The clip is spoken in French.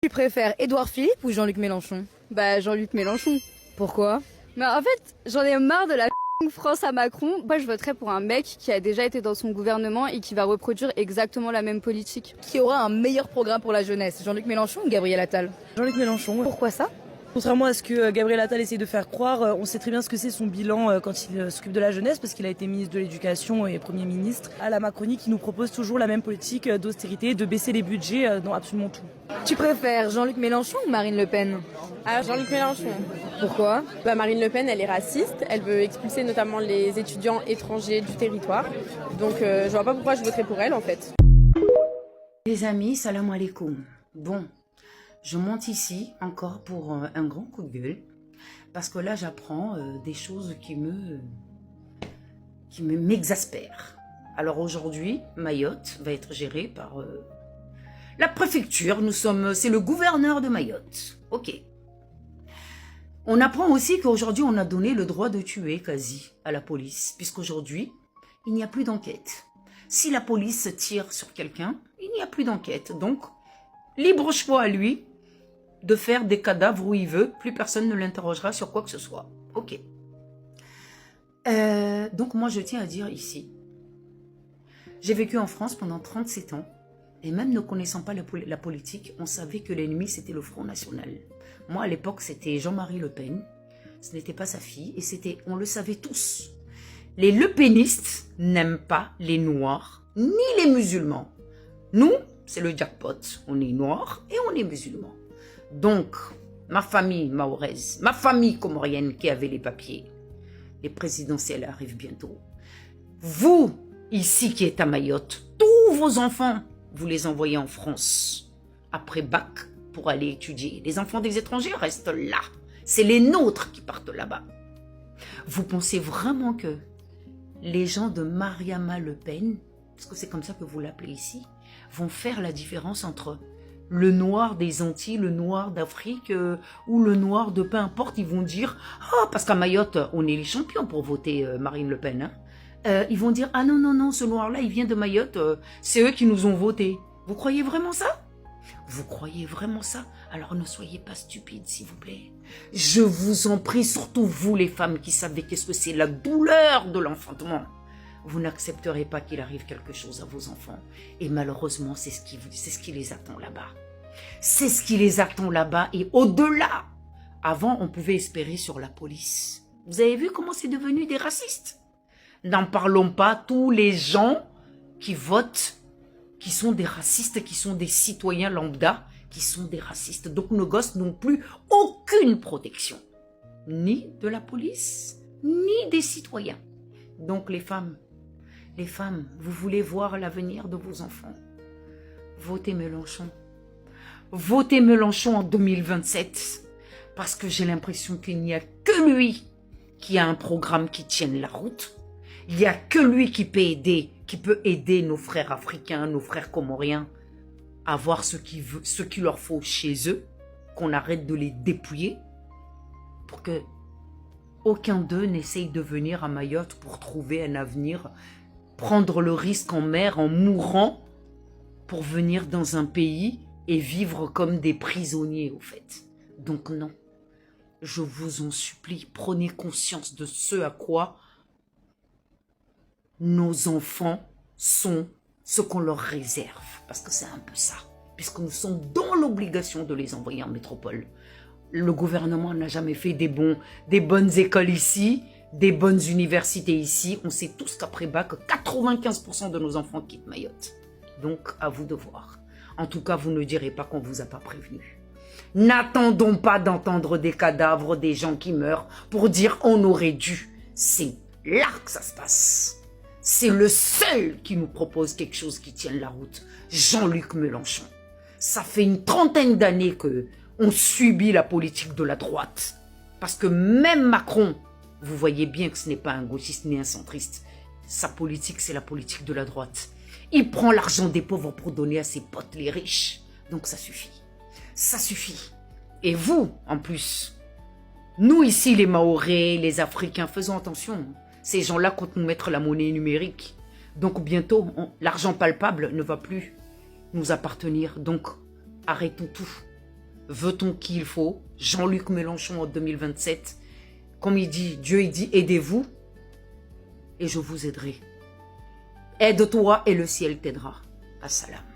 Tu préfères Édouard Philippe ou Jean-Luc Mélenchon? Bah Jean-Luc Mélenchon. Pourquoi? Mais en fait, j'en ai marre de la France à Macron. Moi, je voterais pour un mec qui a déjà été dans son gouvernement et qui va reproduire exactement la même politique. Qui aura un meilleur programme pour la jeunesse, Jean-Luc Mélenchon ou Gabriel Attal? Jean-Luc Mélenchon. Pourquoi ça? Contrairement à ce que Gabriel Attal essaie de faire croire, on sait très bien ce que c'est son bilan quand il s'occupe de la jeunesse, parce qu'il a été ministre de l'Éducation et Premier ministre. À la Macronie qui nous propose toujours la même politique d'austérité, de baisser les budgets dans absolument tout. Tu préfères Jean-Luc Mélenchon ou Marine Le Pen? Alors Jean-Luc Mélenchon. Pourquoi? Marine Le Pen, elle est raciste. Elle veut expulser notamment les étudiants étrangers du territoire. Donc je vois pas pourquoi je voterais pour elle en fait. Les amis, salam alaikum. Bon, je monte ici encore pour un grand coup de gueule. Parce que là, j'apprends des choses qui m'exaspèrent. Alors aujourd'hui, Mayotte va être gérée par la préfecture. C'est le gouverneur de Mayotte. Ok. On apprend aussi qu'aujourd'hui, on a donné le droit de tuer quasi à la police. Puisqu'aujourd'hui, il n'y a plus d'enquête. Si la police tire sur quelqu'un, il n'y a plus d'enquête. Donc, libre choix à lui de faire des cadavres où il veut. Plus personne ne l'interrogera sur quoi que ce soit. Ok. Donc, moi, je tiens à dire ici, j'ai vécu en France pendant 37 ans. Et même ne connaissant pas la politique, on savait que l'ennemi, c'était le Front National. Moi, à l'époque, c'était Jean-Marie Le Pen. Ce n'était pas sa fille. Et on le savait tous. Les lepénistes n'aiment pas les Noirs, ni les musulmans. Nous, c'est le jackpot. On est Noirs et on est musulmans. Donc, ma famille mahoraise, ma famille comorienne qui avait les papiers, les présidentielles arrivent bientôt. Vous, ici qui êtes à Mayotte, tous vos enfants, vous les envoyez en France après bac pour aller étudier. Les enfants des étrangers restent là. C'est les nôtres qui partent là-bas. Vous pensez vraiment que les gens de Mariama Le Pen, parce que c'est comme ça que vous l'appelez ici, vont faire la différence entre le noir des Antilles, le noir d'Afrique ou le noir de peu importe. Ils vont dire « Ah, parce qu'à Mayotte, on est les champions pour voter Marine Le Pen. Hein. » Ils vont dire « Ah non, non, non, ce noir-là, il vient de Mayotte, c'est eux qui nous ont voté. » Vous croyez vraiment ça? Vous croyez vraiment ça? Alors ne soyez pas stupides, s'il vous plaît. Je vous en prie, surtout vous les femmes qui savez qu'est-ce que c'est la douleur de l'enfantement. Vous n'accepterez pas qu'il arrive quelque chose à vos enfants. Et malheureusement, c'est ce qui les attend là-bas. C'est ce qui les attend là-bas et au-delà. Avant, on pouvait espérer sur la police. Vous avez vu comment c'est devenu des racistes? N'en parlons pas, tous les gens qui votent, qui sont des racistes, qui sont des citoyens lambda, qui sont des racistes. Donc nos gosses n'ont plus aucune protection. Ni de la police, ni des citoyens. Donc les femmes, vous voulez voir l'avenir de vos enfants. Votez Mélenchon. Votez Mélenchon en 2027. Parce que j'ai l'impression qu'il n'y a que lui qui a un programme qui tienne la route. Il n'y a que lui qui peut aider nos frères africains, nos frères comoriens à avoir ce qu'il leur faut chez eux, qu'on arrête de les dépouiller pour que aucun d'eux n'essaye de venir à Mayotte pour trouver un avenir, prendre le risque en mer en mourant pour venir dans un pays et vivre comme des prisonniers au fait. Donc non, je vous en supplie, prenez conscience de ce à quoi nos enfants sont ce qu'on leur réserve. Parce que c'est un peu ça. Puisque nous sommes dans l'obligation de les envoyer en métropole. Le gouvernement n'a jamais fait des bonnes écoles ici, des bonnes universités ici. On sait tous qu'après bac, 95% de nos enfants quittent Mayotte. Donc, à vous de voir. En tout cas, vous ne direz pas qu'on ne vous a pas prévenu. N'attendons pas d'entendre des cadavres, des gens qui meurent, pour dire on aurait dû. C'est là que ça se passe. C'est le seul qui nous propose quelque chose qui tienne la route. Jean-Luc Mélenchon. Ça fait une trentaine d'années qu'on subit la politique de la droite. Parce que même Macron, vous voyez bien que ce n'est pas un gauchiste ni un centriste. Sa politique, c'est la politique de la droite. Il prend l'argent des pauvres pour donner à ses potes les riches. Donc ça suffit. Ça suffit. Et vous, en plus, nous ici, les Mahorais, les Africains, faisons attention. Ces gens-là comptent nous mettre la monnaie numérique. Donc bientôt, l'argent palpable ne va plus nous appartenir. Donc arrêtons tout. votons qui il faut. Jean-Luc Mélenchon en 2027. Comme il dit, Dieu il dit, aidez-vous et je vous aiderai. Aide-toi et le ciel t'aidera. Assalam.